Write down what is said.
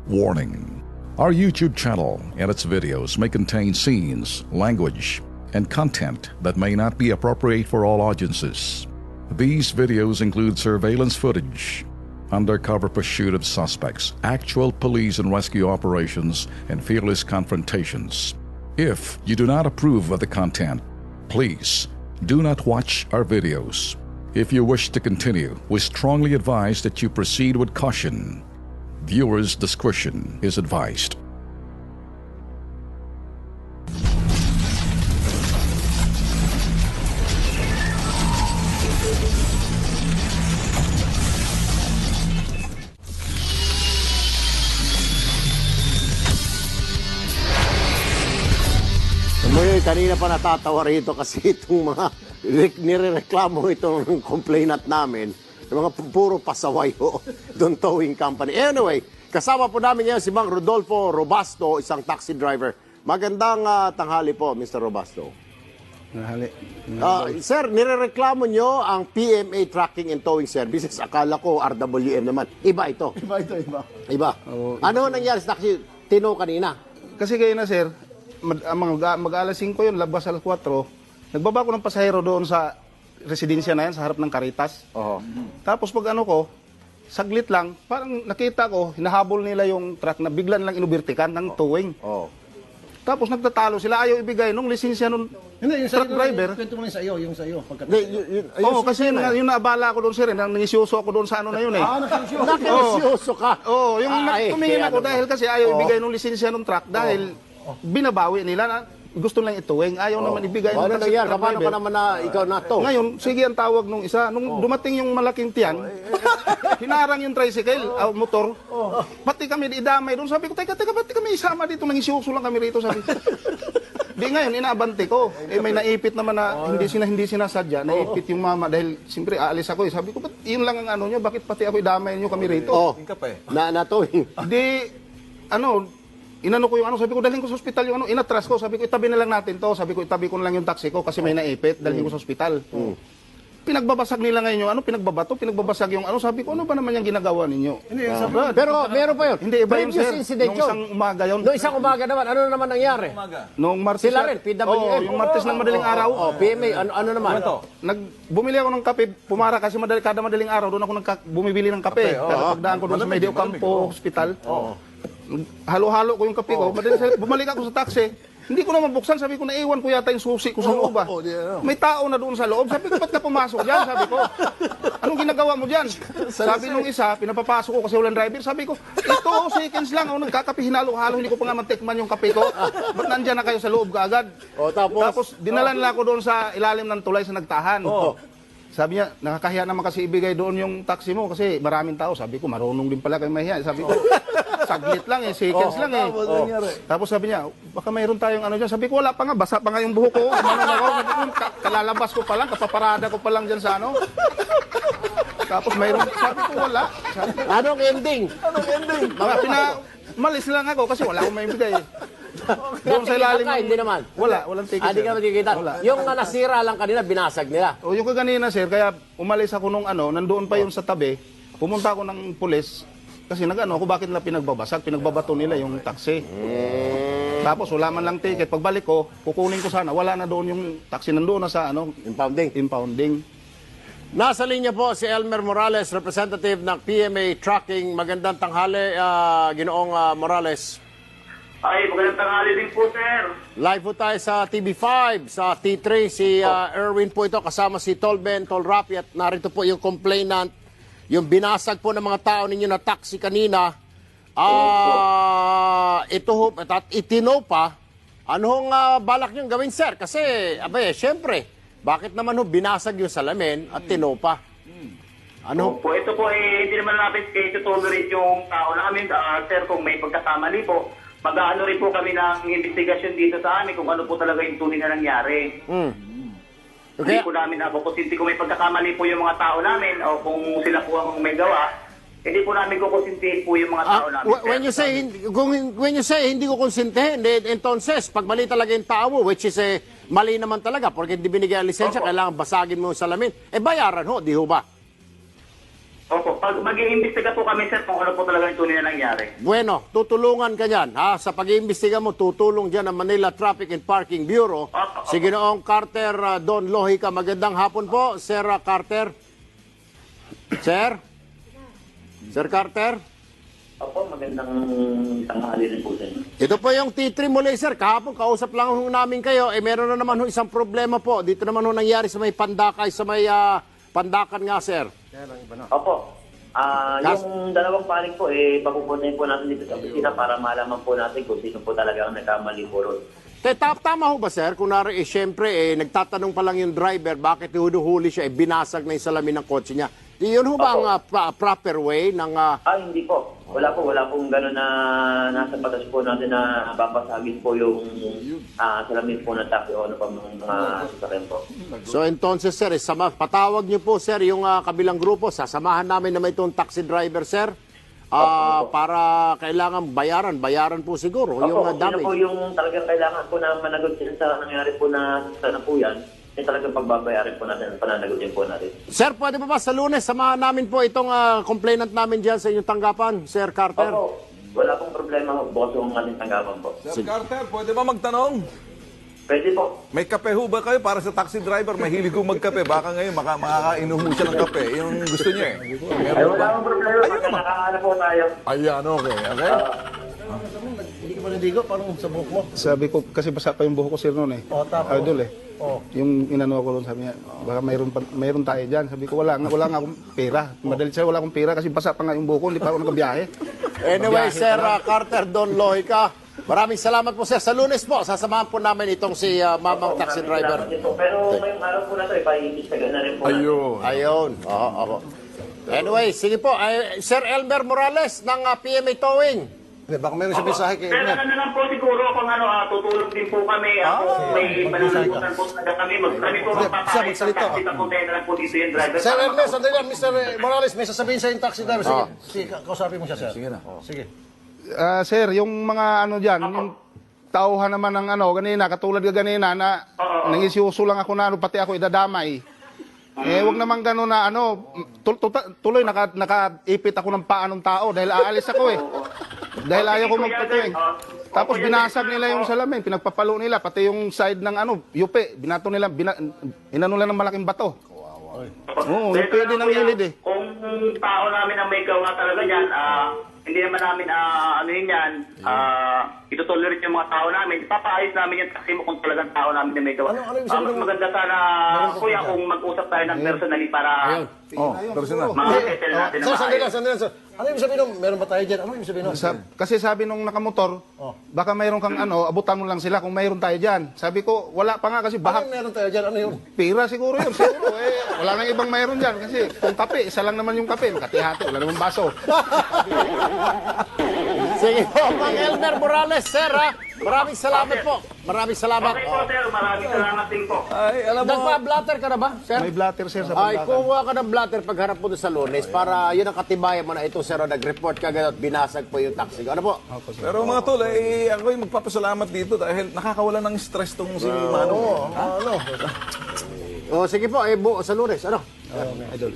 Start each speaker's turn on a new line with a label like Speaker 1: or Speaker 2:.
Speaker 1: Warning: our YouTube channel and its videos may contain scenes, language, and content that may not be appropriate for all audiences. These videos include surveillance footage, undercover pursuit of suspects, actual police and rescue operations, and fearless confrontations. If you do not approve of the content, please do not watch our videos. If you wish to continue, we strongly advise that you proceed with caution. Viewers' discretion is advised.
Speaker 2: Kanina pa natatawa rito kasi itong mga nirereklamo itong complainant namin, yung mga puro pasaway doon towing company. Anyway, kasama po namin ngayon si Mang Rodolfo Robasto, isang taxi driver. Magandang tanghali po, Mr. Robasto.
Speaker 3: Tanghali.
Speaker 2: Sir, nirereklamo nyo ang PMA Tracking and Towing Services. Akala ko RWM naman. Iba ito. Iba. Ano nangyari sa taxi? Tino kanina.
Speaker 3: Kasi kayo na, sir, mag-alas 5 yun, labas alas 4, nagbaba ko ng pasahero doon sa residensya na yan, sa harap ng Caritas. Tapos pag ano ko, saglit lang, parang nakita ko, hinahabol nila yung truck na biglan lang inubertikan ng towing. Tapos nagtatalo sila, ayaw ibigay nung lisensya nung truck driver.
Speaker 4: Kwento mo na yung sa iyo.
Speaker 3: Oo, kasi yung naabala ko doon, sir, nangisyoso ako doon sa ano na yun eh.
Speaker 2: Nakinisyoso ka.
Speaker 3: Oo, yung tumingin ako dahil kasi ayaw ibigay nung lisensya ng truck dahil binabawi nila na gusto lang ituwing. Ayaw naman ibigay ng taxi
Speaker 2: nangyari?
Speaker 3: truck
Speaker 2: Paano
Speaker 3: driver.
Speaker 2: ka naman na ikaw na to?
Speaker 3: Ngayon, sige ang tawag nung isa. Nung dumating yung malaking tiyan, hinarang yung tricycle, motor. Pati kami idamay doon. Sabi ko, teka, pati kami isama dito. Nangisuso lang kami rito. Sabi ko. Di ngayon, inaabante ko. May naipit naman na hindi sinasadya. Naipit yung mama dahil siyempre aalis ako. Sabi ko, ba't yun lang ang ano nyo? Bakit pati ako idamay nyo kami rito?
Speaker 2: Na-towing.
Speaker 3: Di, inano ko yung sabi ko, dalhin ko sa ospital yung inatras ko. Sabi ko, itabi na lang natin to. Sabi ko, itabi ko na lang yung taxi ko kasi may naipit. Dalhin ko sa ospital. Pinagbabasag nila ngayon yung pinagbabato, pinagbabasag yung sabi ko, ano ba naman yung ginagawa ninyo?
Speaker 2: Pero meron pa yun.
Speaker 3: Hindi, iba yun, sir.
Speaker 2: Incident
Speaker 3: Nung isang umaga yun.
Speaker 2: Noong isang umaga naman, ano naman nangyari?
Speaker 3: Nung Martes.
Speaker 2: Sila rin, PWM.
Speaker 3: Yung Martes ng madaling araw.
Speaker 2: PMA, ano naman?
Speaker 3: Bumili ako ng kape, pumara kasi kada madaling araw, doon ako bumibili ng kape. Pagdaan ko doon sa Medio Campo Hospital. Halo-halo ko yung kape ko. Bumalik ako sa taxi. Hindi ko na mabuksan. Sabi ko, naiwan ko yata yung susi ko sa loob. May tao na doon sa loob. Sabi ko, ba't ka pumasok dyan? Sabi ko, anong ginagawa mo dyan? Sabi nung isa, pinapapasok ko kasi walang driver. Sabi ko, ito, seconds lang. Nagkakape, hinalo-halo. Hindi ko pa nga mantikman yung kape ko. Ba't nandyan na kayo sa loob kaagad? Tapos dinalan nila ako doon sa ilalim ng tulay sa nagtahan. Sabi niya, nakakahiya naman kasi ibigay doon yung taxi mo kasi maraming tao. Sabi ko, marunong din pala kayo mahiya. Sabi ko, saglit lang seconds lang Tapos sabi niya, baka mayroon tayong dyan. Sabi ko, wala pa nga, basa pa nga yung buhok ko. Sabi ko, kalalabas ko pa lang, kapaparada ko pa lang dyan sa Tapos mayroon, sabi ko, wala.
Speaker 2: Anong ending?
Speaker 3: Malis lang ako kasi wala akong maibigay. Doon sa ilalim.
Speaker 2: Hindi naman.
Speaker 3: Walang ticket.
Speaker 2: Hindi ka makikita. Yung nasira lang kanina, binasag nila.
Speaker 3: Yung kaganina, sir, kaya umalis ako nung nandoon pa yun sa tabi, pumunta ako ng pulis, kasi ako, bakit nila pinagbabasag? Pinagbabato nila yung taxi. Tapos wala man lang ticket. Pagbalik ko, kukunin ko sana, wala na doon yung taxi, nandoon na sa impounding.
Speaker 2: Nasa linya po si Elmer Morales, representative ng PMA Tracking. Magandang tanghali, Ginoong Morales.
Speaker 5: Ay, magandang tanghali din po, sir.
Speaker 2: Live po tayo sa TV5, sa T3. Si Erwin po ito, kasama si Tolben, Tolrapi, at narito po yung complainant, yung binasag po ng mga tao ninyo na taxi kanina. Ito ho, at itino pa. Anong balak nyo gawin, sir? Kasi, syempre, bakit naman ho binasag yung salamin at tino pa?
Speaker 5: Po, ito po, hindi naman natin kayo tolerate yung tao namin. Sir, kung may pagkakamali po, mag-aano rin po kami ng investigasyon dito sa amin kung ano po talaga yung tunay na nangyari. Hindi po namin kukusinti kung may pagkakamali po yung mga tao namin o kung sila po ang may gawa. Hindi po namin kukusintihin po yung mga tao namin.
Speaker 2: When you say hindi ko konsintihin, entonces, pag mali talaga yung tao mo, which is mali naman talaga, porque hindi binigay ang lisensya, kailangan basagin mo yung salamin, bayaran ho, di ho ba?
Speaker 5: Opo, pag mag-iimbestiga po kami, sir, kung ano po talaga yung tunay na nangyari.
Speaker 2: Bueno, tutulungan ka dyan. Ha? Sa pag-iimbestiga mo, tutulong dyan ang Manila Traffic and Parking Bureau.
Speaker 5: Opo.
Speaker 2: Si Ginoong Carter Don Lohica. Magandang hapon po, Sir Carter. Sir? Sir Carter?
Speaker 5: Opo, magandang tanghali rin po, sir.
Speaker 2: Ito po yung T3 muli, sir. Kahapon, kausap lang ho namin kayo. Meron na naman ho isang problema po. Dito naman ho nangyari sa may Pandakay, sa may Pandakan nga, sir.
Speaker 5: Opo. Yung dalawang panig po, papupuntahin po natin dito sa opisina para malaman po natin kung sino po talaga ang nagkamali po ron.
Speaker 2: Tama ho ba, sir? Kunwari, siyempre, nagtatanong pa lang yung driver, bakit hinuhuli siya, binasag na yung salamin ng kotse niya. Yun ho ba ang proper way ng...
Speaker 5: Hindi po. Wala pong gano'n na nasa batas po natin na babasagin po yung salamin po ng taxi o ano pa mga sasakyan po.
Speaker 2: So, entonces, sir, patawag niyo po, sir, yung kabilang grupo. Sasamahan namin na may itong taxi driver, sir. Para kailangan bayaran po siguro yung
Speaker 5: Opo,
Speaker 2: damage.
Speaker 5: yun po yung talagang kailangan po na managot sila sa nangyari po na sana po yan. Talagang pagbabayarin po natin, pananagutin po natin.
Speaker 2: Sir, pwede ba sa Lunes, samahan namin po itong complainant namin dyan sa inyong tanggapan, Sir Carter?
Speaker 5: Opo, wala pong problema, boss yung ating tanggapan po.
Speaker 4: Sir Carter, pwede ba magtanong?
Speaker 5: Pwede po.
Speaker 4: May kape ho ba kayo para sa taxi driver? Mahilig ko magkape. Baka ngayon makakainom mo siya ng kape. Yung gusto niya eh.
Speaker 5: Ay, wala akong problema. Basta nakakaano po tayo.
Speaker 4: Ayan, okay. Okay?
Speaker 6: Hindi ka pa naligo, parang sa buhok mo.
Speaker 3: Sabi ko, kasi basa pa yung buhok ko, sir, noon eh.
Speaker 6: Tapos?
Speaker 3: Idol eh.
Speaker 6: Oh.
Speaker 3: Yung inano ko doon, sabi niya, baka mayroon tayo dyan. Sabi ko, wala nga akong pera. Madali siya, wala akong pera kasi basa pa nga yung buhok ko, hindi pa ako nagabiyahe.
Speaker 2: Anyway, Sir Carter Don Lohica, maraming salamat po, sir. Sa Lunes po, sasamahan po namin itong si Mamang Taxi Driver.
Speaker 5: Salamat din po. Pero ngayong araw po na ito, ipaiistagan na rin po.
Speaker 2: Ayun. Oo. Anyway, sige po. Sir Elmer Morales ng PMA Towing.
Speaker 6: Baka meron siya mensahe kay
Speaker 5: Pero
Speaker 6: Edna.
Speaker 5: ano lang po siguro kung tutulong din po kami. May pananagutan po talaga kami. Kami po magpapalit sa
Speaker 6: magsalita.
Speaker 5: taxi. Tapuntahin na lang po dito yung driver.
Speaker 6: Sir Ernest, sandali lang, Mr. Morales, may sasabihin sa yung taxi driver. Sige, kausapin mo siya, sir. Sige na. Sige.
Speaker 3: Sir, yung mga ano dyan, yung tauhan naman ng ganina, katulad ka ganina na nangisyuso lang ako na pati ako idadamay. Wag naman gano'n na tuloy nakaipit ako ng paa ng tao dahil aalis ako eh. Dahil ayaw ko magpatuwing. Tapos binasag nila yung salamin, pinagpapalo nila, pati yung side ng yupe, binato nila, inano nila ng malaking bato. Oo, yung pwede ng gilid eh.
Speaker 5: Kung tao namin ang may gawa talaga yan, hindi naman namin itutolerate yung mga tao namin. Ipapaayos namin yung taxi mo kung talagang tao namin na may gawa.
Speaker 6: Ano yung sabi
Speaker 5: Mas
Speaker 6: ng-
Speaker 5: maganda sana, kuya, kung mag-usap tayo ng personally para
Speaker 4: personal.
Speaker 5: ma-settle natin
Speaker 6: Sir,
Speaker 5: na
Speaker 6: sandali
Speaker 5: maayos.
Speaker 6: lang, sir. Ano yung sabihin nung, meron ba tayo dyan? Ano yung sabihin nung?
Speaker 3: Kasi sabi nung nakamotor, baka mayroon kang abutan mo lang sila kung mayroon tayo dyan. Sabi ko, wala pa nga kasi
Speaker 6: Ano
Speaker 3: bahak.
Speaker 6: yung meron tayo dyan? Ano yun?
Speaker 3: Pira siguro yun, siguro. Wala nang ibang mayroon dyan kasi kung kape, isa lang naman yung kape. Makatihati, wala namang baso.
Speaker 2: Sige po, Mang Elmer Morales, sir, ha? Maraming salamat po. Maraming salamat.
Speaker 5: Okay po, sir. Maraming salamat din po.
Speaker 4: Ay, alam mo,
Speaker 2: Nagpa-blatter ka na ba, sir?
Speaker 3: May blatter, sir, sa
Speaker 2: Ay,
Speaker 3: Pandakan.
Speaker 2: kumuha ka ng blatter pagharap mo doon sa Lunes para yun ang katibayan mo na ito, sir, nag-report ka agad at binasag po yung taxi. Ano po?
Speaker 4: pero mga tol, ako yung magpapasalamat dito dahil nakakawala ng stress tong si Manong.
Speaker 2: O, sige po, sa Lunes, ano?
Speaker 3: Idol.